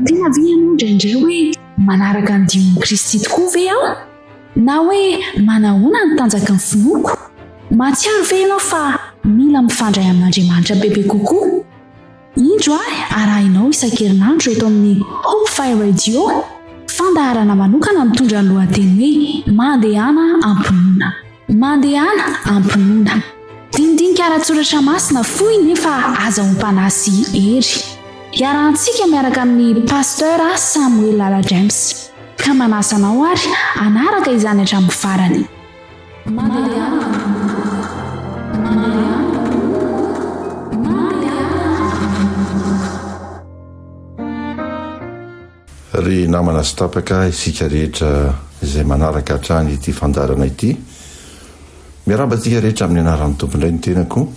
tena ve ianao indraindray hoe manaraka ny dion'ny Kristy tokoa ve aho na hoe manahoana ny tanjaka ny finoako? Mahatsiaro ve ianao fa mila mifandray amin'Andriamanitra bebe kokoa? Indro arahinao isan-kerinandro eto amin'ny Hope Fire Radio fandaharana manokana mitondra ny lohateny hoe mandehana ampinoana. Mandehana ampinoana. Dindinika ara-tsoratra masina fohy nefa aza hompanasy hery. Iarahantsika miaraka amin'ny pasteur Samuel Lala James. Ka manasa anao ary anaraka izany hatramin'ny farany. Ry namana sy tapaka isika rehetra izay manaraka hatrany ity fandarana ity, miarabantsika rehetra amin'ny anaran'ny tompondray ny tenako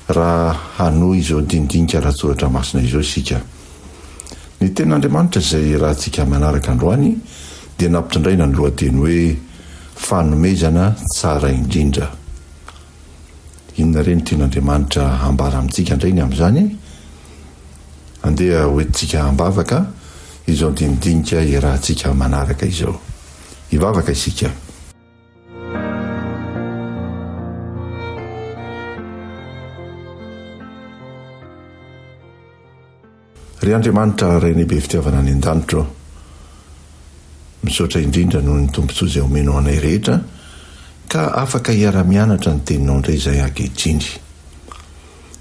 raha hanohy izao dindinika ara-tsoratra masina izao isika. Ny ten'Andriamanitra izay raha tsika manaraka androany dia nampitondraina ny lohateny hoe fanomezana tsara indrindra. Inona re ny ten'Andriamanitra ambara amintsika indray ny amin'izany? Andeha hoentintsika ambavaka izao dindinika irahantsika manaraka izao. Ivavaka isika. Ry Andriamanitra Rainy be fitiavana any an-danitra, misaotra indrindra noho ny tombontsoa izay omenao anay rehetra ka afaka hiara-mianatra ny teninao indray izay ankehitriny.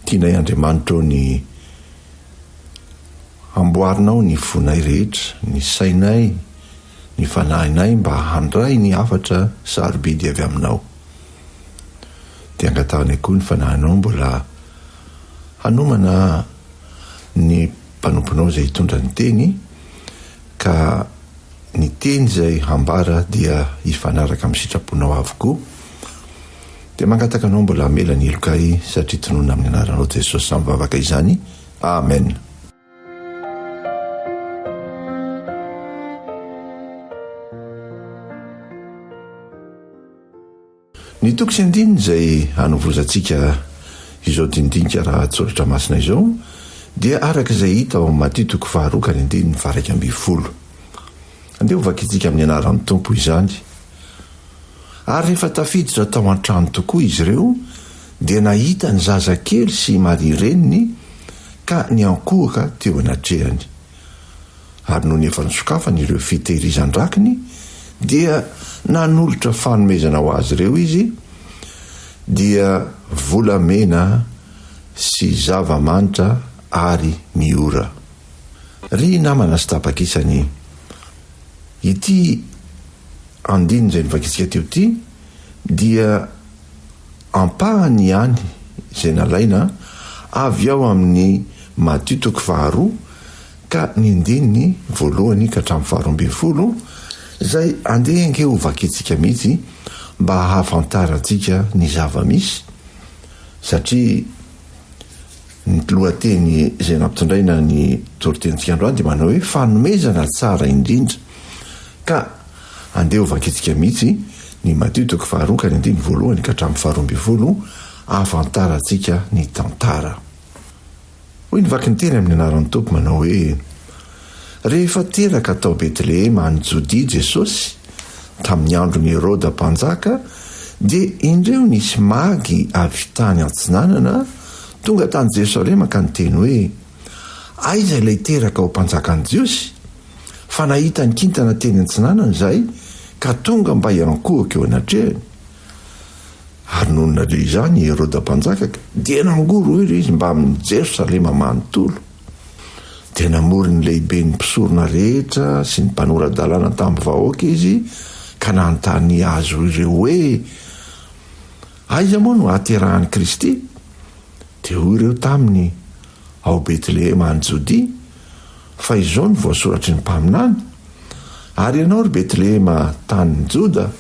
Tianay Andriamanitra ny amboarinao ny fonay rehetra, ny sainay, ny fanahinay mba handray ny afatra sarobidy avy aminao. Dia angatahana koa ny fanahinao mbola hanomana ny mpanomponao izay hitondra ny teny, ka ny teny izay hambara dia hifanaraka amin'ny sitraponao avokoa. Dia mangataka anao mbola hamela ny elokay satria tonoina amin'ny anaranao Jesosy samy vavaka izany. Amen. Ny toko sy andininy izay hanovozantsika izao dindinika ara-tsoratra masina izao dia araka izay hita ao Matthieu toko 2:1-20. Andeha hovakitsika amin'ny anaran'ny Tompo izany. Ary rehefa tafiditra tao an-trano tokoa izy ireo dia nahita ny zazakely sy Maria reniny ka niankohaka teo anatrehany. Ary noho ny efa nisokafany ireo fitehirizan-drakiny dia nanolotra fanomezana ho azy ireo izy, dia volamena sy zava-manitra ary miora. Ry namana sy tapakisany, ity andiny izay nivakitsika teo ity dia ampahany ihany izay nalaina avy ao amin'ny Matthieu toko 2 ka ny andininy voalohany ka hatramin'ny 12 izay andeha ange ho vakitsika mihitsy mba hahafantarantsika ny zava-misy, satria ny lohateny izay nampitondraina ny toritentsika androany dia manao hoe fanomezana tsara indrindra, ka andeha ho vakitsika mihitsy ny Matthieu toko 2 ka ny andiny voalohany ka hatramin'ny 12 hahafantarantsika ny tantara. Hoy nivaky ny teny amin'ny anaran'ny Tompo manao hoe rehefa teraka tao Betlehema any Jodia Jesosy tamin'ny andron'ny Heroda mpanjaka, dia indreo nisy magy avy tany antsinanana tonga tany Jerosalema ka niteny hoe aiza ilay teraka ao mpanjakan'i Jiosy? Fa nahita ny kintana teny antsinanana izay ka tonga mba hiankohaka eo anatrehany. Ary noho naleo izany Heroda mpanjaka dia nangoro izy mba amin'ny Jerosalema manontolo. Dia namory ny lehibe ny mpisorona rehetra sy ny mpanora-dalàna tamin'ny vahoaka izy ka nanontany azy ireo hoe aiza moa no haterahan'i Kristy? Dia hoy ireo taminy ao Betlehema any Jodia, fa izao no voasoratry ny mpaminany. Ary ianao ry Betlehema tany Joda,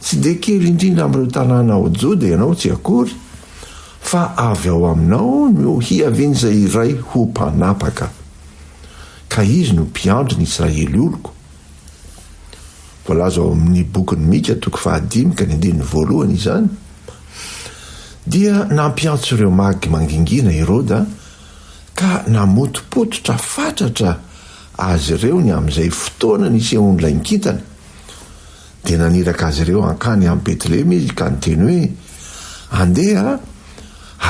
tsy dia kely indrindra amin'ireo tanàna ao Joda ianao tsy akory, fa avy ao aminao no hiavin'izay iray ho mpanapaka, ka izy no mpiandry ny Israely oloko. Voalaza ao amin'ny bokin'ny Mika toko 5 ka ny andininy voalohany izany. Dia nampiantso ireo magy mangingina Heroda ka namotopototra fatratra azy ireo ny amin'izay fotoana nisy ondra inkintana dia naniraka azy ireo ankany amin'ny betlehema izy ka nyteny hoe andeha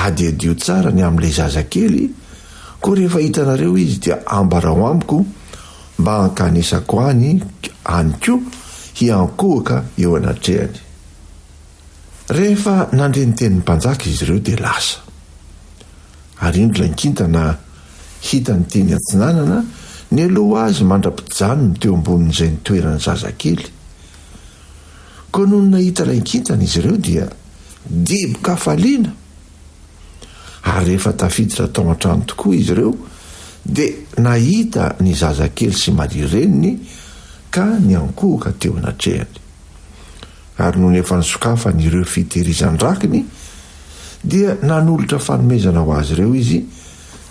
adiodio tsara ny amin'ilay zazakely, koa rehefa hitanareo izy dia ambarao amiko mba hankanesako any koa hiankohaka eo anatrehany. Rehefa nandre ny tenin'ny mpanjaka izy ireo dia lasa ary indro lankintana hita ny teny atsinanana ny aloha azy mandra-pijanony teo ambonin'izay ny toerany zazakely. Koa noho nahita lankintana izy ireo dia diboka faliana ary rehefa tafiditra tao an-trano tokoa izy ireo dia nahita ny zazakely sy marireniny ka niankohaka teo anatrehany. Ary noho nefa nisokafan'ireo fitehirizan-drakiny dia nanolotra fanomezana ho azy ireo izy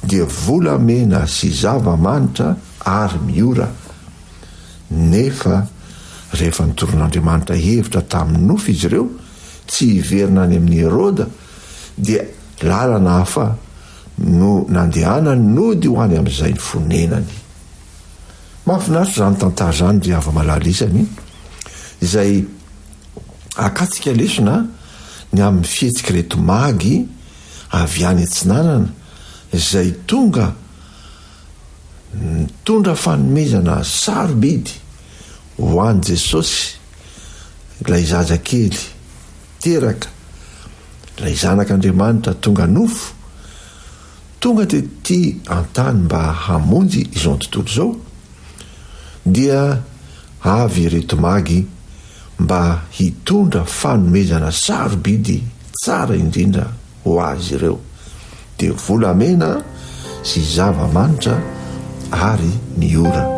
dia volamena sy zava-manitra ary miora. Nefa rehefa nitoron'Andriamanitra hevitra tamin'ny nofo izy ireo tsy hiverina any amin'ny Heroda dia lalana hafa no nandehanany nody ho any amin'izay ny fonenany. Mahafinaritra zany tantara zany ry hava-malala isany izay akatsika lesona ny amin'ny fihetsika reto magy avy any atsinanana izay mitondra fanomezana sarobidy ho an'i Jesosy, ilay zazakely teraka, ilay zanak'Andriamanitra tonga nofo, tonga dia ty an-tany mba hamonjy izao tontolo izao, dia avy reto magy mba hitondra fanomezana sarobidy tsara indrindra ho azy ireo, dia volamena sy zava-manitra ary miora.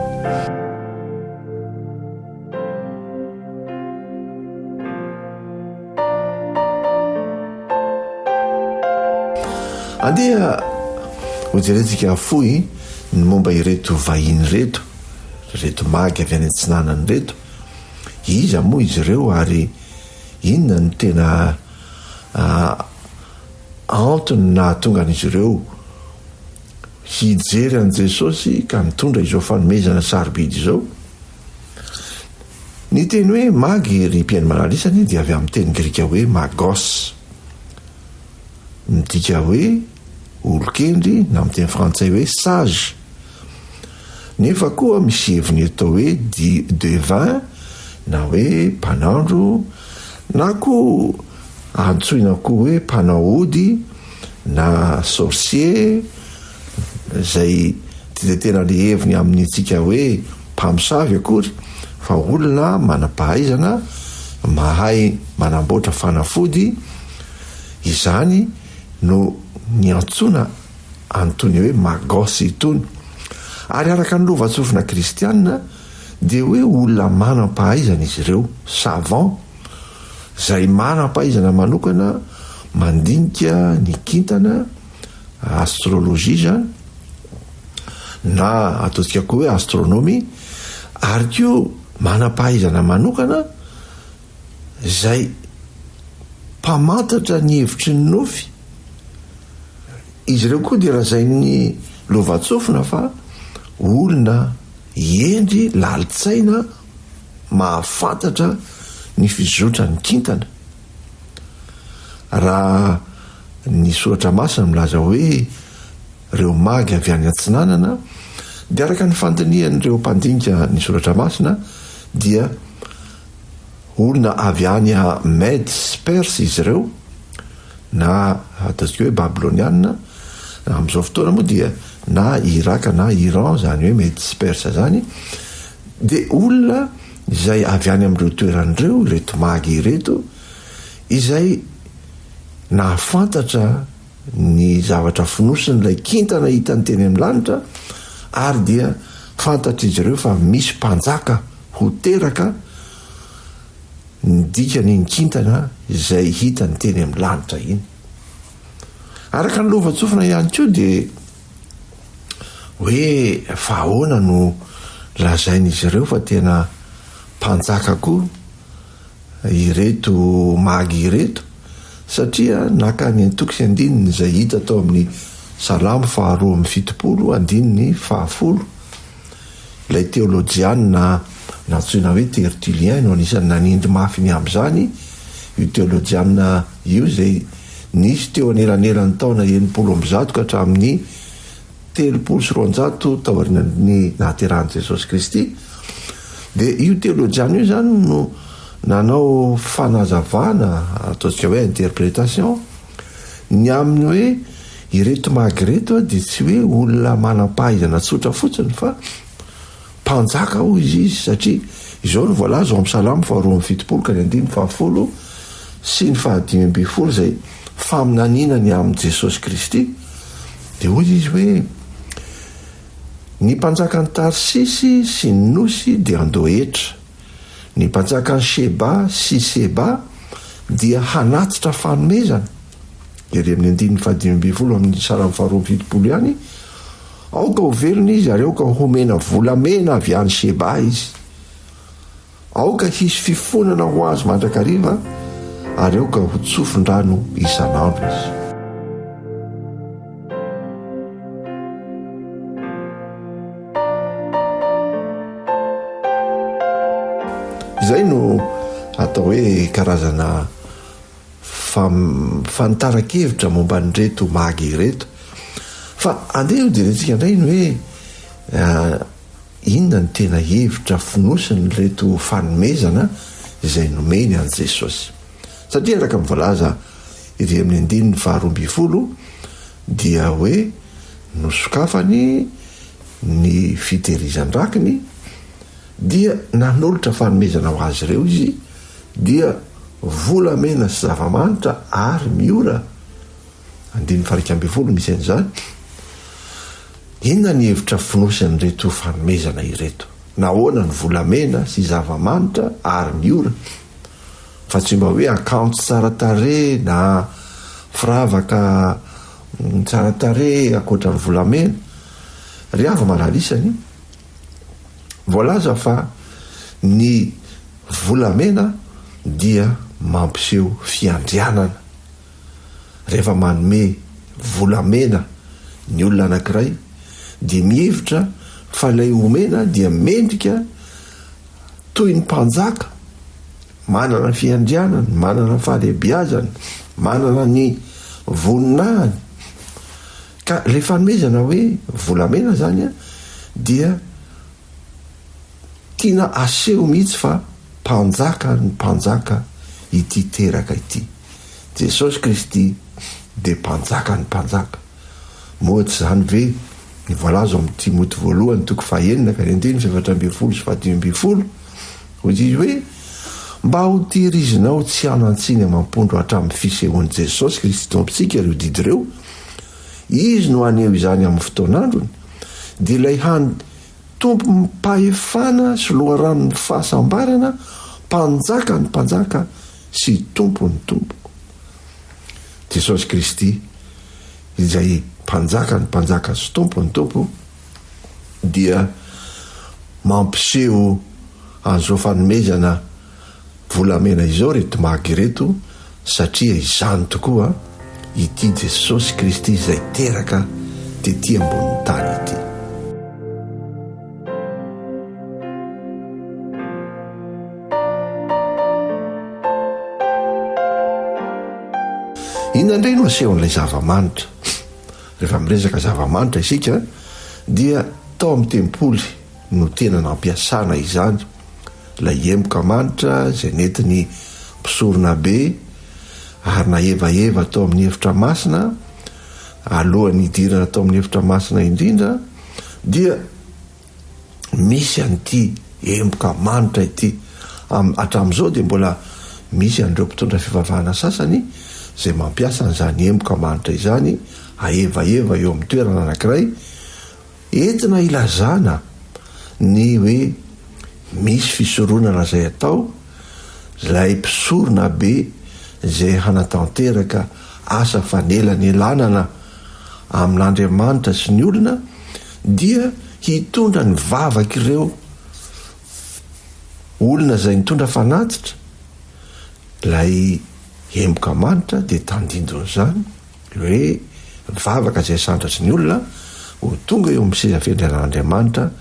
Andeha hojerentsika fohy ny momba ireto vahiny reto magy avy any antsinanany reto. Iza moa izy ireo ary inona ny tena antony nahatonga an'izy ireo hijery an' Jesosy ka mitondra izao fanomezana sarobidy izao. Ny teny hoe magy ry mpiaino malalisany dia avy amin'ny teny grika hoe magos, midika hoe olokendry, na amin'ny teny frantsay hoe sage. Nefa koa misy heviny atao hoe devin na hoe mpanandro, na koa antsoina koa hoe mpanaody na sorcier, zay tsy dia tena le heviny amin'ny tsika hoe mpamosavy akory, fa olona manam-pahaizana mahay manamboatra fanafody. Izany no niantsona antony hoe magos itony. Ary araka ny lovatsofina kristianina dia hoe olona manam-pahaizana izy ireo, savant, zay manam-pahaizana manokana mandinika ny kintana, astrologie zany, na ataontsika koa hoe astronomie, ary koa manam-pahaizana manokana zay mpamantatra ny hevitry ny nofy. Izy ireo koa dia rahazainy lovatsofina fa olona endry lalitsaina mahafantatra ny fizotra ny kintana. Raha ny soratra masina milaza hoe reo magy avy any antsinanana, dia araka ny fandinihan'ireo mpandinika ny soratra masina dia olona avy any a Medes Perse izy ireo, na ataontsika hoe babyloniana. Amin'izao fotoana moa dia na Iraka na Iran, zany hoe Medes Perse zany, dia olona izay avy any amin'ireo toeran'ireo, ireto magy ireto, izay nahafantatra ny zavatra finosin'ilay kintana hita ny teny amin'ny lanitra, ary dia fantatra izy ireo fa misy mpanjaka ho teraka ny dikany ny kintana izay hita ny teny amin'ny lanitra iny. Araka ny lovatsofina ihany koa dia hoe fa ahoana no lazain'izy ireo fa tena mpanjaka koa ireto magy ireto, satria nakany antoko sy andininy izay hita tao amin'ny Salamo 2:7, andininy 10. ilay teolojiana natsoina hoe tertulien no anisany nanindry mafy ny am'izany io teolojiana io zay nisy teo anelanelan'ny taona 70 ka hatramin'ny 300 taorinany nahaterahany Jesosy Kristy. De io teolojiana io zany no nanao fanazavana ataontsika hoe interprétation ny aminy hoe ireto magreto de tsy hoe olona manam-pahaizana tsotra fotsiny fa mpanjaka ho izy satria izao no voalaza ao amin'ny Salamo 2:7 ka 9:10 sy ny 5:12 zay faminaninany amin'ny Jesosy Kristy. De hoy izy hoe ny mpanjakany Tarsisy sy ny Nosy dia andoetra, ny mpanjakany Sheba sy Seba dia hanatitra fanomezana. Ery amin'ny 5:12 amin'ny Salamo 2:7 ihany, aoka ho velona izy ary aoka homena volamena avy any Sheba izy, aoka hisy fifonana ho azy mandrakariva ary aoka ho tsofin-drano isanandro izy. Izay no atao hoe karazana fanitaran-kevitra momba ny reto magy reto. Fa andeha ho direntsika indray ny hoe inona ny tena hevitra fonosiny reto fanomezana izay nomeny an' Jesosy. Satria araka mivoalaza iry amin'ny 2:12 dia hoe nosokafany ny fitehirizan-drakiny dia nanolotra fanomezana ho azy ireo izy dia volamena sy zava-manitra ary miora. 2:12 misy an'izany. Inona ny hevitra finosiny reto fanomezana ireto? Nahoana ny volamena sy zava-manitra ary miora? Fa tsy mba hoe akanjo tsara tarehy na firavaka tsara tarehy akoatra ny volamena. Ry ava malalisany voalaza fa ny volamena dia mampiseho fiandrianana. Rehefa manome volamena ny olona anankiray dia mihevitra fa ilay omena dia mendrika toy ny mpanjaka, manana fiandrianana, manana fahalehibiazana, manana ny voninahiny. Ka le fanomezana hoe volamena zany a dia tiana aseho mihitsy fa mpanjaka ny mpanjaka ity teraka ity. Jesosy Kristy de mpanjaka ny mpanjaka. Moatsy zany ve ny voalaza amin'ny Timoty 1:9-10 hoy izy hoe mba ho tehirizinao tsy hanantsiny amampondro hatramin'ny fisehoan'i Jesosy Kristy tompitsika ireo didy ireo, izy no aneho izany amin'ny fotoan'androny, dia ilay hany tompo mpahefana sy loharanony fahasambarana, mpanjaka ny mpanjaka sy tompo ny tompo. Jesosy Kristy izay mpanjaka ny mpanjaka sy tompo ny tompo dia mampiseho an'izao fanomezana volamena izao reto magy reto, satria izany tokoa ity Jesosy Kristy izay teraka tety ambonin'ny tany ity. Inona indray no asehon'ilay zava-manitra? Rehefa miresaka zava-manitra isika dia tao amin'ny tempoly no tena nampiasana izany. Ilay emboka manitra izay netiny mpisorona be ary na evaeva tao amin'ny efitra masina, alohan'ny idirana tao amin'ny efitra masina indrindra, dia misy an'ity emboka manitra ity. Hatramin'izao dia mbola misy an'ireo mpitondra fivavahana sasany zay mampiasa an'izany emboka manitra izany aevaeva eo amin'ny toerana anankiray, entina ilazana ny hoe misy fisoronana zay atao, ilay mpisorona be zay hanatanteraka asa fanelan'elanana amin'Andriamanitra sy ny olona, dia hitondra ny vavaka ireo olona zay nitondra fanatitra. Ilay emboka manitra dia tandindon'izany hoe vavaka zay santratry ny olona ho tonga eo amin'ny seza fiandrianan'Andriamanitra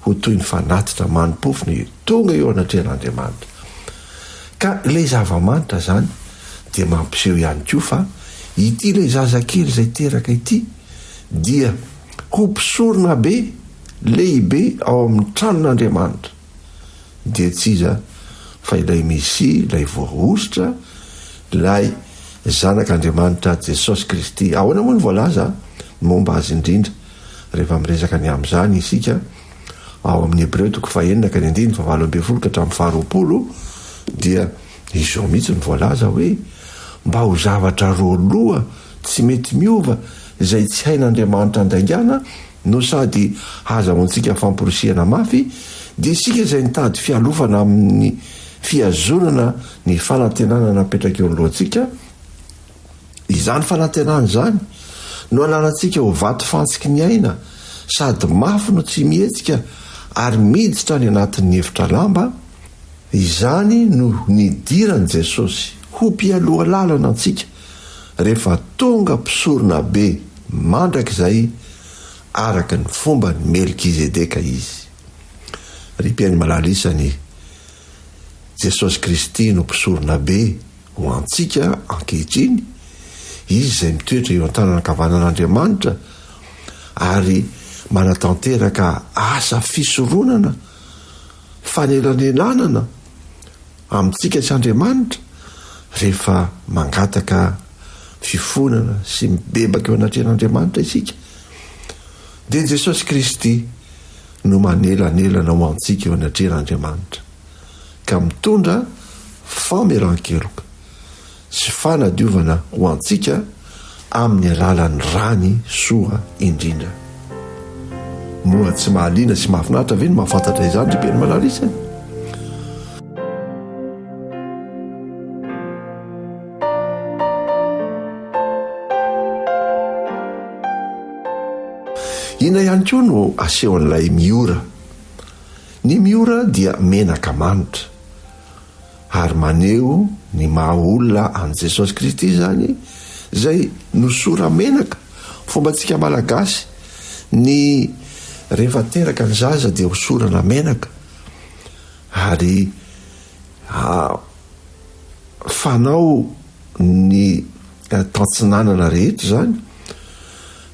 ho toy ny fanatitra manimpofony tonga eo anatrehan'Andriamanitra. Ka ilay zava-manitra zany dia mampiseho ihany koa fa ity ilay zazakely izay teraka ity dia ho mpisorona be lehibe ao amin'ny tranon'Andriamanitra. Dia tsy iza fa ilay Mesia, ilay voaositra, ilay zanak'Andriamanitra Jesosy Kristy. Ahoana moa ny voalaza momba azy indrindra rehefa miresaka ny amin'izany isika ao amin'ny Hebreo 9:9-20 dia izao mihitsy ny voalaza hoe mba ho zavatra roaloha tsy mety miova izay tsy hain'Andriamanitra andaingana no sady hazahoantsika famporisiana mafy, dia isika izay nitady fialofana amin'ny fiazonana ny fanantenana napetraka eo alohantsika. Izany fanantenana izany no alanantsika ho vato fantsiky ny aina sady mafy no tsy mihetsika ary miditra ny anatin'ny hevitra lamba. Izany no nidiran' Jesosy ho mpialoha lalana antsika rehefa tonga mpisorona be mandrakizay araka ny fomba ny Melkizedeka izy. Ry mpiainy malalisany Jesosy Kristy no mpisorona be ho antsika ankehitriny, izy izay mitoetra eo an-tananankavanan'Andriamanitra ary manatanteraka asa fisoronana fanelanenanana amintsika sy Andriamanitra rehefa mangataka fifonana sy mibebaka eo anatrehan'Andriamanitra isika. Dia Jesosy Kristy no manelanelana ho antsika eo anatrehan'Andriamanitra ka mitondra fameran-keloka sy fanadiovana ho antsika amin'ny alalan'ny rany soa indrindra. Moa tsy mahaliana sy mahafinaritra ve no mahafantatra izany ry mpiainy malalisany? Ina ihany koa no asehon'ilay miora. Ny miora dia menaka manitra ary maneho ny maha olona an' Jesosy Kristy zany izay nosora menaka. Fombantsika malagasy ny rehefa teraka ny zaza dia hosorana menaka ary fanao ny tantsinanana rehetra zany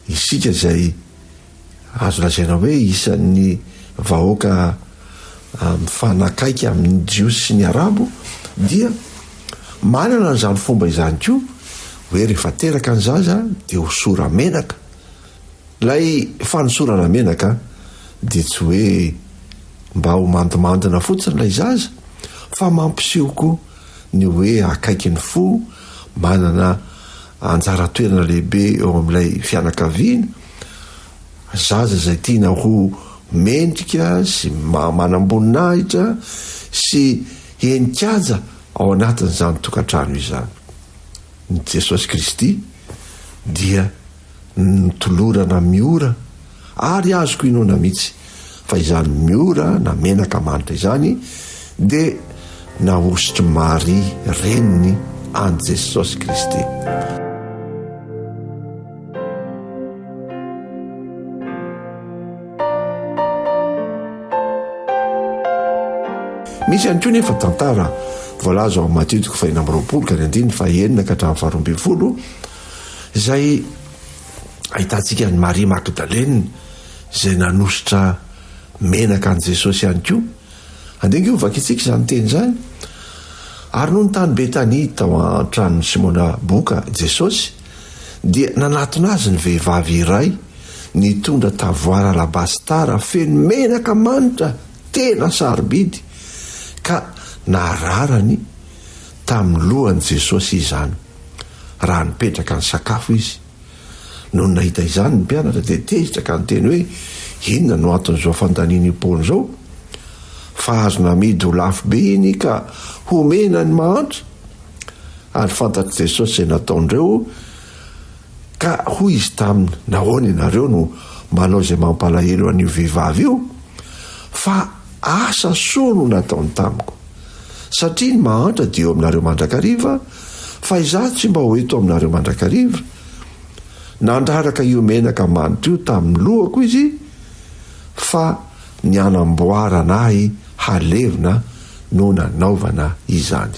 isika izay azo lazaina hoe isan'ny vahoaka mifanakaiky amin'ny jiosy sy ny arabo dia manana n'izany fomba izany koa hoe rehefa teraka ny zaza dia hosora menaka. Lay fanosorana menaka dia tsy hoe mba ho mandimandina fotsiny lay zaza fa mampiseho koa ny hoe akaiky ny fo, manana anjara toerana lehibe eo amin'ilay fianakaviana. Zaza izay tiana ho mendrika sy manamboninahitra sy henikaja ao anatin'izany tokantrano izany. Ny Jesosy Kristy dia nitolorana miora ary azoko inona mihitsy fa izany miora na menaka manitra izany dia nahositry Maria reniny an' Jesosy Kristy. Misy ihany koa nefa tantara voalaza ao Matteo 9:9-12 izay ahitantsika ny Maria Magdalene izay nanositra menaka an' Jesosy ihany koa. Andenga ovaka itsika izany teny izany. Ary noho ny tany Betania tao an-tranon'ny Simona boka Jesosy dia nanatona azy ny vehivavy iray nitondra tavoara alabastara feno menaka manitra tena sarobidy ka nararany tamin'ny lohan'i Jesosy izany raha nipetraka ny sakafo izy. No nahita izany ny mpianatra dia tezitra ka nyteny hoe inona no anton'izao fandaniana ipony izao, fa azo namidy ho lafo be iny ka homena ny mahantra. Ary fantatr' Jesosy izay nataondreo ka hoy izy taminy, nahoana ianareo no manao izay mampalahelo an'io vehivavy io? Fa asa soa no nataony tamiko, satria ny mahantra dia eo aminareo mandrakariva, fa izaho tsy mba ho eto aminareo mandrakariva. Nandraraka io menaka manitra io tamin'ny lohako izy, fa ny anamboaranahy halevina no nanaovana izany.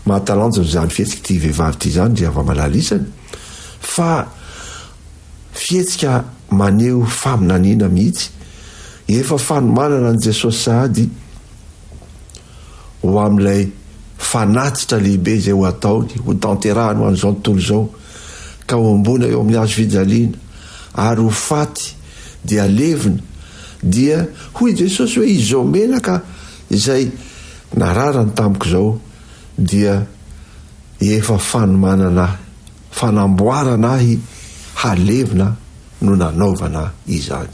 Mahatalanjo zany fihetsika ty vehivavy ty zany dia ava-malalisany fa fihetsika maneho faminaniana mihitsy efa fanomanana an Jesosy sahady ho am'ilay fanatitra lehibe zay ho ataony ho tanterahany ho an'izao tontolo zao ka ho ambona eo amin'ny hazo fijaliana ary ho faty dia levina dia hoy Jesosy hoe izao menaka izay nararany tamiko zao dia efa fanomanana fanamboarana ahy halevina no nanaovana izany.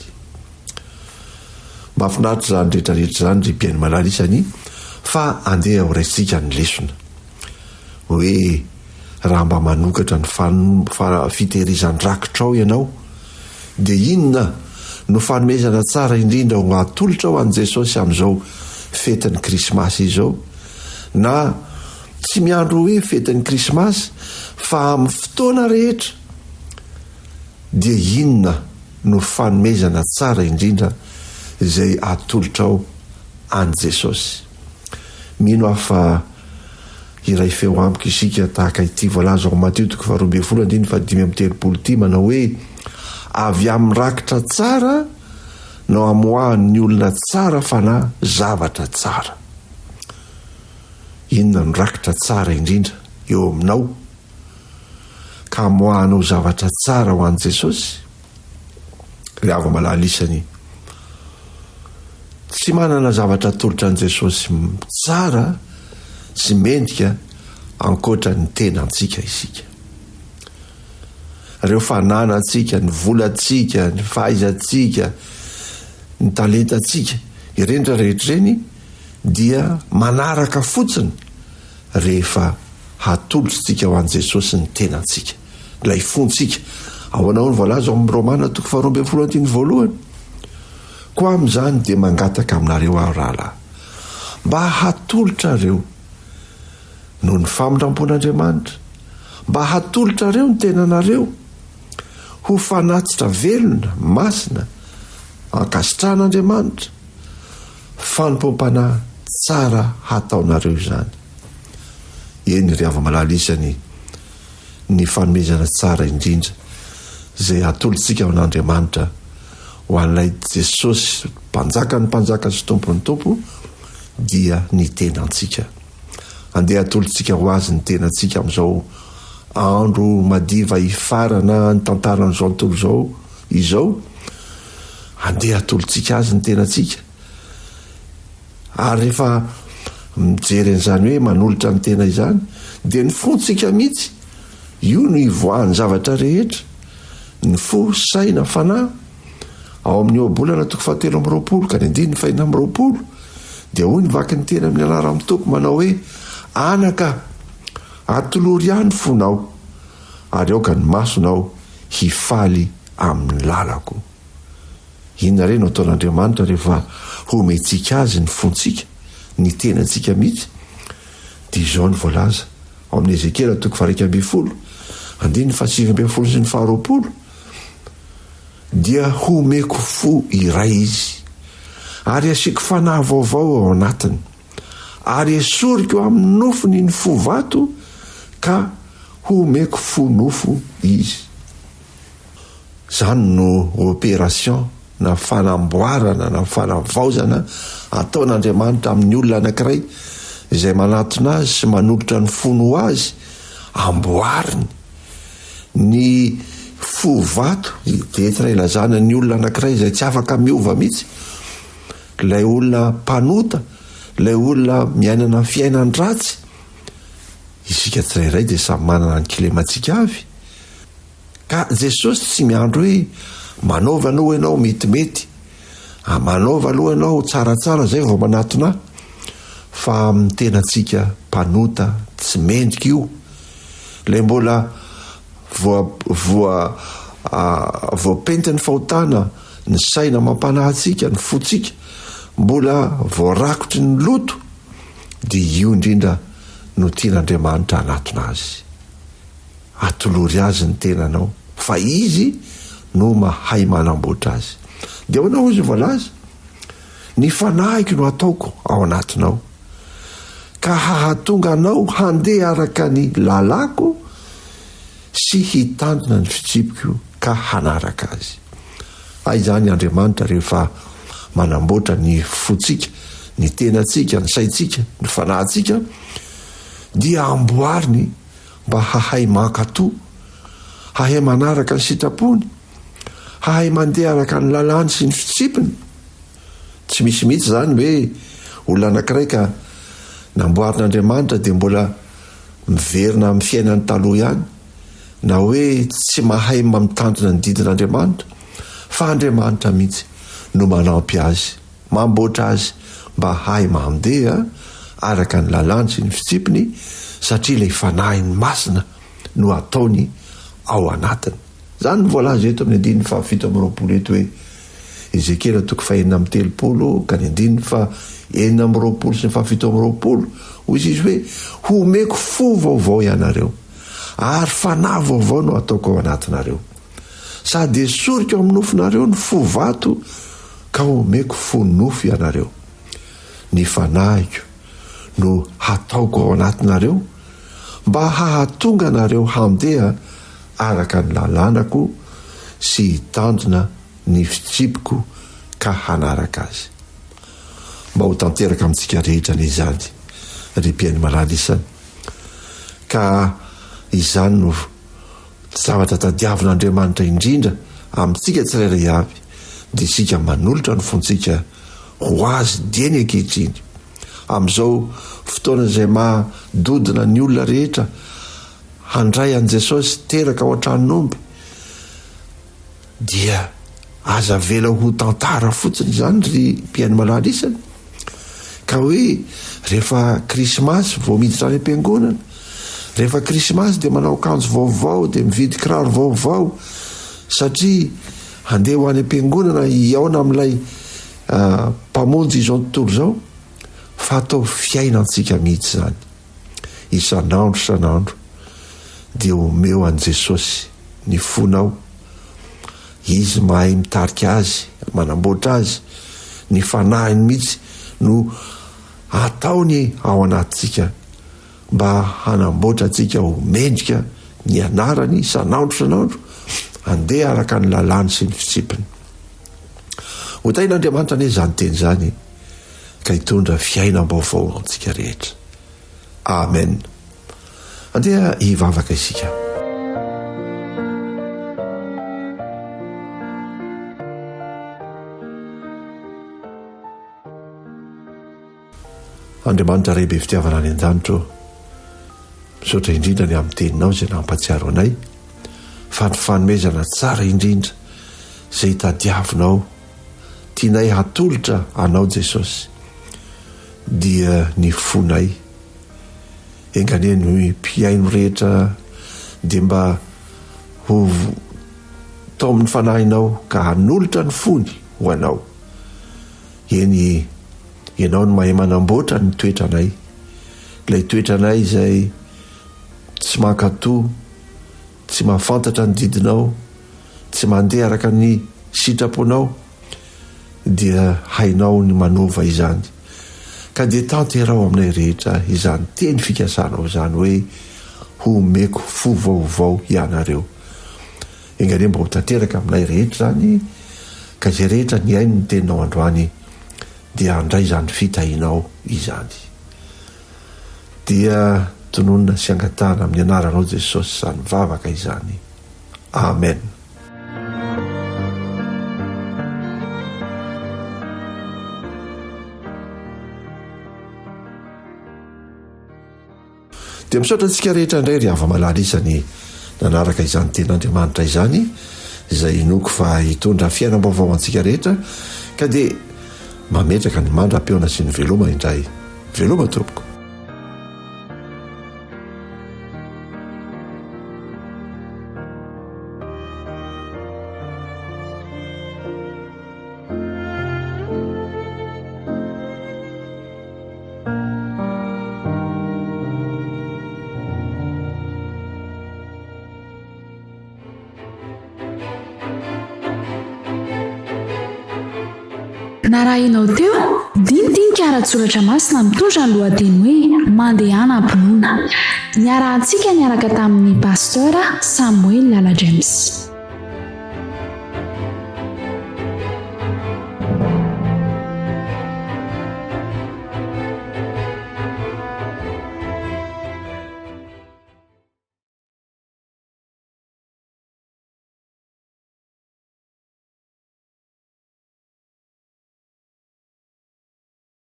Mahafinaritra zany rehetrarehetra zany ry mpiaino malalisany fa andeha ho raisitsika ny lesona hoe raha mba manokatra ny fitehirizan-drakitra ao ianao dia inona no fanomezana tsara indrindra ho atolotra ao an' Jesosy amin'izao fetin'ny krismasy izao, na tsy miandro hoe fetin'ny krismasy fa amin'ny fotoana rehetra dia inona no fanomezana tsara indrindra izay atolotra ao an' Jesosy. Mino aho fa iray feo amiko isika tahaka ity voalaza ao Mateo 12:5-7 manao hoe avy amin'ny rakitra tsara no amoahan'ny olona tsara fa na zavatra tsara. Inona no rakitra tsara indrindra eo aminao ka amoahanao zavatra tsara ho an' Jesosy? Ry ava-malalisany tsy manana zavatra atolotra an' Jesosy tsara sy mendrika ankoatra ny tenantsika isika. Reo fananantsika, ny volantsika, ny fahaizantsika, ny talentantsika, ireny rehetra reny dia manaraka fotsiny rehefa hatolotritsika ho an' Jesosy ny tenantsika, ilay fontsika. Ahoanao ny voalaza ao amin'ny Romana 12:1 ko amin'izany dia mangataka aminareo aho rahalahy mba hatolotra reo noho ny famindrampon'Andriamanitra, mba hatolotra reo ny tenanareo ho fanatitra velona masina ankasitran'Andriamanitra, fanompom-panahy tsara hataonareo izany. Eny ry ava-malalisany ny fanomezana tsara indrindra zay atolotsika ao an'Andriamanitra ho an'ilay Jesosy mpanjaka ny mpanjaka sy tompo ny tompo dia ny tenantsika. Andeha atolotsika ho azy ny tenantsika amin'izao andro madiva ifarana ny tantaran'izao tontolo zao izao, andeha atolotsika azy ny tenantsika. Ary rehefa mijery an'izany hoe manolotra ny tena izany dia ny fontsika mihitsy io no ivoahan'ny zavatra rehetra, ny fo, saina, fanahy. Ao amin'ny oabolana 7:20 dia hoy nivaky ny tena amin'ny anara mitoko manao hoe anaka atolory ihany fonao ary aoka ny masonao hifaly amin'ny lalako. Inona reny ataon'Andriamanitra rehefa homentsika azy ny fontsika, ny tenantsika mihitsy? Dia izao ny voalaza ao amin'ny Ezekela 2:7-7 dia homeko fo iray izy ary asiako fanahy vaovao ao anatiny ary esoriko amin'ny nofony ny fo vato ka homeko fo nofo izy. Zany no opération na fanamboarana na fanavaozana ataon'Andriamanitra amin'ny olona anankiray izay manatona azy sy manolotra ny fono ho azy amboariny ny fo vato. Detra ilazana ny olona anankiray izay tsy afaka miova mihitsy, ilay olona mpanota, ilay olona miainana ny fiainany ratsy. Isika tsirairay dia samy manana ny kilemantsika avy, ka Jesosy tsy miandro hoe manaova aloha ianao metimety, manaova aloha ianao tsaratsara zay vao manatona, fa amin'ny tenantsika mpanota tsy mendrika io, ilay mbola voapentiny fahotana ny saina mampanahintsika, ny fotsika mbola voarakotry ny loto, dia io indrindra no tian'Andriamanitra anatona azy. Atolory azy ny tenanao fa izy no mahay manamboatra azy. Dia hoanao izy voalaza ny fanahiko no ataoko ao anatinao ka hahatonga anao handeha araka ny lalako sy hitandrina ny fitsipiko ka hanaraka azy. Izany Andriamanitra rehefa manamboatra ny fotsika, ny tenantsika, ny saitsika, ny fanahintsika dia amboariny mba hahay mankatoa, hahay manaraka ny sitrapony, hahay mandeha araka ny lalàny sy ny fitsipiny. Tsy misy mihitsy zany hoe olona anankiray ka namboarin'Andriamanitra dia mbola miverina amin'ny fiainany taloha ihany, na hoe tsy mahay mitandrina ny didin'Andriamanitra, fa Andriamanitra mihitsy no manampy azy, mamboatra azy mba hahay mandeha araka ny lalàny sy ny fitsipiny, satria ilay fanahiny masina no ataony ao anatiny. Zany voalaza eto amin'ny andininy 7 eto hoe Ezekela 4:9 ka ny andininy 9 sy 7 hoy izy hoe homeko fo vaovao ianareo ary fanahy vaovao no ataoko ao anatinareo, sady esoriko amin'ny nofinareo ny fo vato ka homeko fo nofo ianareo. Ny fanahiko no hataoko ao anatinareo mba hahatonga anareo handeha araka ny lalànako sy hitandrina ny fitsipiko ka hanaraka azy. Mba ho tanteraka amintsika rehetra ny izany ry-piainy malalisany, ka izany no zavatra tadiavin'Andriamanitra indrindra amintsika tsirairay avy, dia isika manolotra ny fontsika ho azy dieny ankehitriny amin'izao fotoana izay mahdodina ny olona rehetra handray an' Jesosy teraka ao an-tranon'omby, dia aza vela ho tantara fotsiny zany ry mpiainy malalisany, ka hoe rehefa krismasy vao miditra any am-piangonana, rehefa krismasy dia manao akanjo vaovao, dia mividy kiraro vaovao, satria handeha ho any am-piangonana iaona amin'ilay mpamonjy izao tontolo izao, fa atao fiainantsika mihitsy zany isan'andro dia omeo an' Jesosy ny fonao. Izy mahay mitarika azy, manamboatra azy, ny fanahiny mihitsy no ataony ao anatsika mba hanamboatra atsika ho mendrika ny anarany isan'andro andeha araka ny lalàny sy ny fitsipiny. Hotain'Andriamanitra anie zany teny zany ka hitondra fiainam-baovao antsika rehetra. Amen. Andeha hivavaka isika. Andriamanitra rehibe fitiavana any an-danitro, misaotra indrindra ny amin'ny teninao izay nampatsiaro anay, fa ny fanomezana tsara indrindra izay tadiavinao, tianay hatolotra anao Jesosy, dia ny fonay. Engane ny mpiaino rehetra dia mba ho tao amin'ny fanahinao ka hanolotra ny fony ho anao. Eny ianao no mahay manamboatra ny toetranay, ilay toetranay izay tsy mankatoa, tsy mahafantatra ny didinao, tsy mandeha araka ny sitraponao, dia hainao ny manova izany. Ka dia tanterao aminay rehetra izany teny fikasanao izany hoe homeko fo vaovao ianareo. Engane mba ho tanteraka aminay rehetra zany, ka izay rehetra ny ainy ny teninao androany dia andray zany fitahinao izany. Dia tononona sy angatahana amin'ny anaranao Jesosy zany vavaka izany. Amen. Dia misaotra antsika rehetra indray ry hava-malala isany nanaraka izany ten'Andriamanitra izany, izay inoko fa hitondra fiainam-baovao antsika rehetra, ka dia mametraka ny mandra-peona sy ny veloma indray. Veloma tompoko. narahinao teo dinidinika ara-tsoratra masina mitondra ny lohateny hoe mandehana ampinoana. Niarahantsika niaraka tamin'ny pasteur Samuel Lala James.